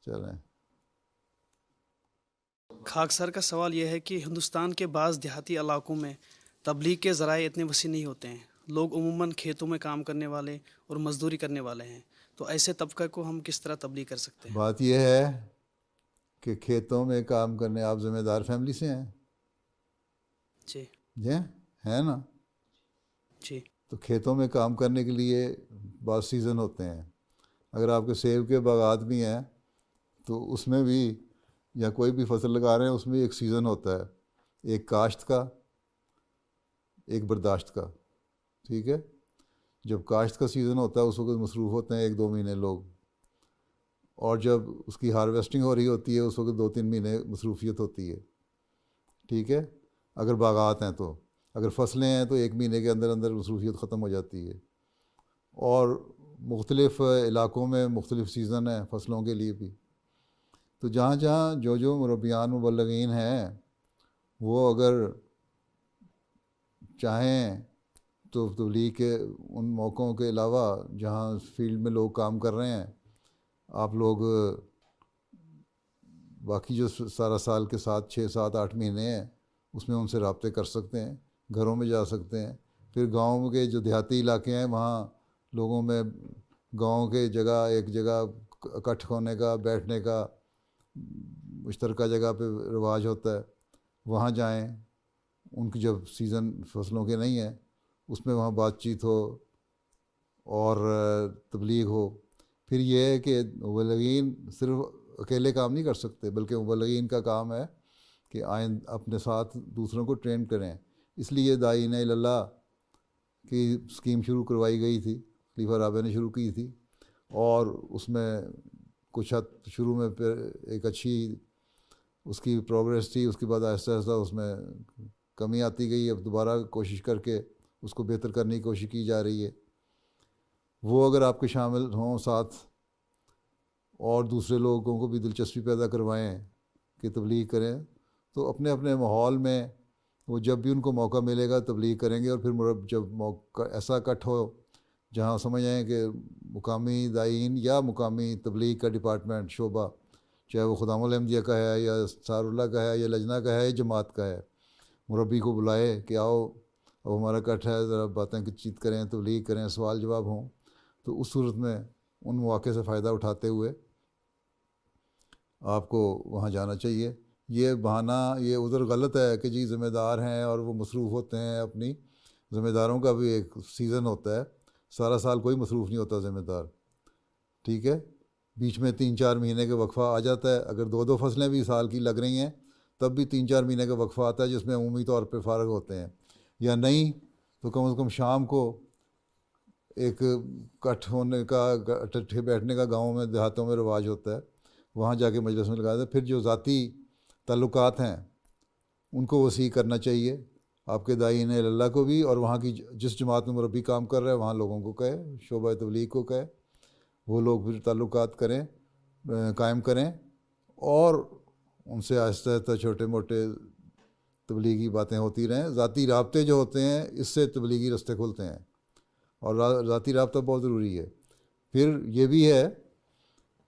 चलें। खाक सर का सवाल यह है कि हिंदुस्तान के बाज़ देहाती इलाकों में तबलीग के ज़राए इतने वसी नहीं होते हैं। लोग उमूमन खेतों में काम करने वाले और मज़दूरी करने वाले हैं। तो ऐसे तबका को हम किस तरह तबलीग कर सकते हैं? बात यह है कि खेतों में काम करने, आप ज़िम्मेदार फैमिली से हैं? जी। जी हैं ना? जी। तो खेतों में काम करने के लिए बहुत सीज़न होते हैं। अगर आपके सेब के बागात भी हैं तो उसमें भी, या कोई भी फसल लगा रहे हैं, उसमें एक सीज़न होता है, एक काश्त का, एक बर्दाश्त का। ठीक है? जब काश्त का सीज़न होता है उस वक्त मसरूफ़ होते हैं 1-2 महीने लोग, और जब उसकी हार्वेस्टिंग हो रही होती है उस वक्त 2-3 महीने मसरूफियत होती है। ठीक है? अगर बागात हैं तो, अगर फसलें हैं तो 1 महीने के अंदर अंदर मसरूफियत ख़त्म हो जाती है। और मुख्तलिफ़ इलाक़ों में मुख्तलिफ़ सीज़न है फसलों के लिए भी। तो जहाँ जहाँ जो जो मुरब्बियान मुबल्लिगीन हैं वो अगर चाहें तो तबलीग के उन मौक़ों के अलावा जहाँ फील्ड में लोग काम कर रहे हैं, आप लोग बाकी जो सारा साल के 7, 6, 7, 8 महीने हैं उसमें उनसे रब्ते कर सकते हैं, घरों में जा सकते हैं। फिर गाँव के जो देहाती इलाके हैं वहाँ लोगों में गाँव के जगह एक जगह इकट्ठ होने का, बैठने का मुश्तरका जगह पे रिवाज होता है, वहाँ जाएं। उनकी जब सीज़न फसलों के नहीं है उसमें वहाँ बातचीत हो और तबलीग हो। फिर ये है कि मुबल्लिगीन सिर्फ अकेले काम नहीं कर सकते, बल्कि मुबल्लिगीन का काम है कि आइन अपने साथ दूसरों को ट्रेन करें। इसलिए दाईन इल्लल्लाह की स्कीम शुरू करवाई गई थी, खलीफा राबे ने शुरू की थी, और उसमें कुछ हद शुरू में फिर एक अच्छी उसकी प्रोग्रेस थी, उसके बाद आहिस्ता आहिस्ता उसमें कमी आती गई। अब दोबारा कोशिश करके उसको बेहतर करने की कोशिश की जा रही है। वो अगर आपके शामिल हों साथ, और दूसरे लोगों को भी दिलचस्पी पैदा करवाएं कि तबलीग करें, तो अपने अपने माहौल में वो जब भी उनको मौका मिलेगा तबलीग करेंगे। और फिर जब मौका ऐसा इकट्ठ हो जहाँ समझ आएँ कि मुकामी दायीन या मुकामी तबलीग का डिपार्टमेंट शोबा, चाहे वो खुदामुल अहमदिया का है या सारुल्लाह का है या लजना का है या जमात का है, मुरब्बी को बुलाए कि आओ अब हमारा इकट्ठ है, ज़रा बातें चीत करें, तबलीग करें, सवाल जवाब हों। तो उस सूरत में उन मौक़े से फ़ायदा उठाते हुए आपको वहाँ जाना चाहिए। ये बहाना, ये उधर गलत है कि जी ज़िम्मेदार हैं और वो मसरूफ़ होते हैं अपनी, ज़िम्मेदारों का भी एक सीज़न होता है, सारा साल कोई मसरूफ़ नहीं होता ज़िम्मेदार। ठीक है? बीच में 3-4 महीने का वक्फ़ा आ जाता है। अगर 2-2 फसलें भी साल की लग रही हैं तब भी 3-4 महीने का वक्फ़ा आता है जिसमें अमूमी तौर पे फ़ारग होते हैं, या नहीं तो कम से कम शाम को एक इकट्ठ होने का, इकट्ठे बैठने का गाँव में देहातों में रिवाज होता है, वहाँ जाके मजलिस में लगा दें। फिर जो ज़ाती ताल्लुकात हैं उनको वसी करना चाहिए, आपके दाईन अल्लाह को भी, और वहाँ की जिस जमात में मुरब्बी काम कर रहा है वहाँ लोगों को कहे, शोबा तबलीग को कहे, वो लोग फिर ताल्लुकात करें, कायम करें, और उनसे आहिस्ता आहिस्ता छोटे मोटे तबलीगी बातें होती रहें। ज़ाती राब्ते जो होते हैं इससे तबलीगी रास्ते खुलते हैं, और ज़ाती राब्ता बहुत ज़रूरी है। फिर ये भी है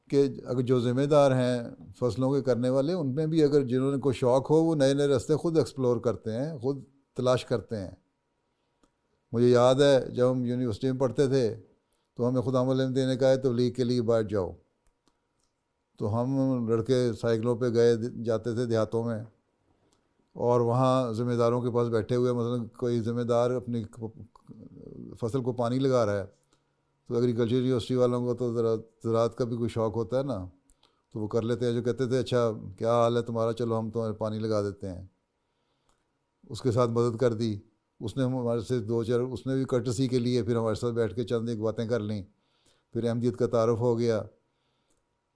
कि अगर जो ज़िम्मेदार हैं फसलों के करने वाले, उनमें भी अगर जिन्होंने को शौक़ हो वो नए नए रास्ते ख़ुद एक्सप्लोर करते हैं, ख़ुद तलाश करते हैं। मुझे याद है जब हम यूनिवर्सिटी में पढ़ते थे तो हमें खुदावंद ने कहा है तबलीग के लिए बाहर जाओ, तो हम लड़के साइकिलों पे गए जाते थे देहातों में, और वहाँ ज़िम्मेदारों के पास बैठे हुए, मतलब कोई ज़िम्मेदार अपनी फसल को पानी लगा रहा है, तो एग्रीकल्चर यूनिवर्सिटी वालों को तो ज़राअत का भी कोई शौक़ होता है ना, तो वो कर लेते हैं। जो कहते थे अच्छा क्या हाल है तुम्हारा, चलो हम तुम्हारे पानी लगा देते हैं। उसके साथ मदद कर दी, उसने हमारे से 2-4, उसने भी कर्टसी के लिए फिर हमारे साथ बैठ के चंद एक बातें कर लीं। फिर अहमदियत का तारुफ हो गया।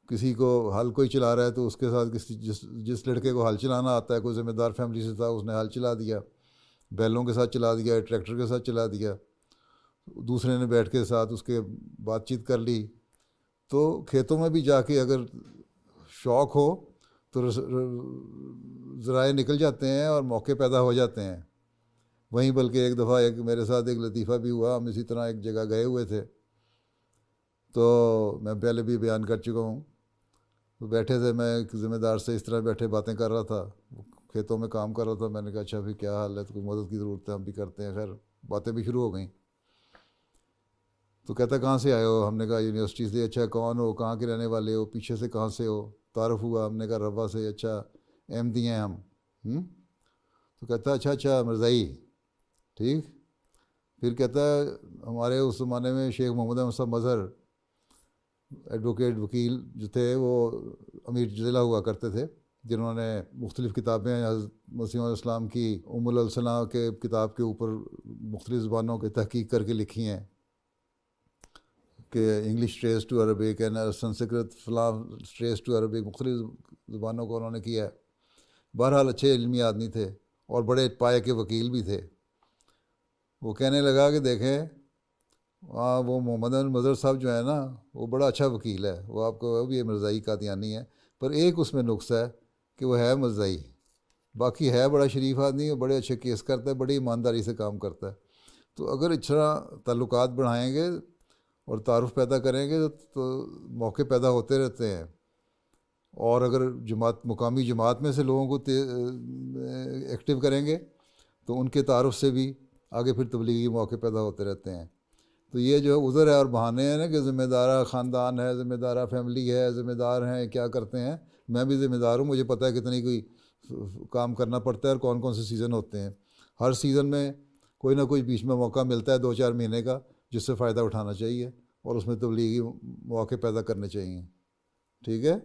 किसी को हल कोई चला रहा है तो उसके साथ किसी जिस लड़के को हल चलाना आता है, कोई ज़िम्मेदार फैमिली से था, उसने हल चला दिया, बैलों के साथ चला दिया, ट्रैक्टर के साथ चला दिया। दूसरे ने बैठ के साथ उसके बातचीत कर ली। तो खेतों में भी जाके अगर शौक़ हो तो ज़राए निकल जाते हैं और मौके पैदा हो जाते हैं वहीं। बल्कि एक दफ़ा एक मेरे साथ एक लतीफ़ा भी हुआ, हम इसी तरह एक जगह गए हुए थे, तो मैं पहले भी बयान कर चुका हूँ तो बैठे थे, मैं एक ज़िम्मेदार से इस तरह बैठे बातें कर रहा था, वो खेतों में काम कर रहा था। मैंने कहा अच्छा फिर क्या हाल है, तो कोई मदद की ज़रूरत है, हम भी करते हैं। खैर बातें भी शुरू हो गई। तो कहता कहाँ से आए हो, हमने कहा यूनिवर्सिटी से। अच्छा कौन हो, कहाँ के रहने वाले हो, पीछे से कहाँ से हो, तारुफ हुआ। हमने कहा रवा से। अच्छा अहमदी हैं हम। तो कहता अच्छा अच्छा मिर्ज़ाई, ठीक। फिर कहता है हमारे उस ज़माने में शेख मोहम्मद अहमद साहब मज़हर एडवोकेट वकील जो थे, वो अमीर ज़िला हुआ करते थे, जिन्होंने मुख्तलिफ़ किताबें हज़रत मसीह मौऊद इस्लाम की उम्मुल अलसना के किताब के ऊपर मुख्तलिफ़ ज़बानों की तहकीक करके लिखी हैं कि English trace to Arabic and Sanskrit फलां ट्रेस टू अरबिक, मुख्तलिफ़ ज़बानों को उन्होंने किया है। बहरहाल अच्छे इल्मी आदमी थे और बड़े पाए के वकील भी थे। वो कहने लगा कि देखें हाँ, वो मोहम्मद अहमद मज़हर साहब जो है ना, वो बड़ा अच्छा वकील है, वो आपको वो भी मिर्ज़ाई कादियानी है, पर एक उसमें नुक्स है कि वो है मिर्ज़ाई, बाकी है बड़ा शरीफ आदमी, बड़े अच्छे केस करता है, बड़ी ईमानदारी से काम करता है। तो अगर इस तरह ताल्लुकात बढ़ाएंगे और तारुफ पैदा करेंगे तो मौके पैदा होते रहते हैं। और अगर जमात मुकामी जमात में से लोगों को एक्टिव करेंगे तो उनके तारुफ से भी आगे फिर तबलीगी मौके पैदा होते रहते हैं। तो ये जो उज़र है और बहाने हैं ना कि ज़िम्मेदार ख़ानदान है, ज़िम्मेदार फैमिली है, ज़िम्मेदार हैं, क्या करते हैं, मैं भी ज़िम्मेदार हूँ, मुझे पता है कितनी कोई काम करना पड़ता है और कौन कौन से सीज़न होते हैं। हर सीज़न में कोई ना कोई बीच में मौका मिलता है 2-4 महीने का, जिससे फ़ायदा उठाना चाहिए और उसमें तबलीगी मौके पैदा करने चाहिए। ठीक है।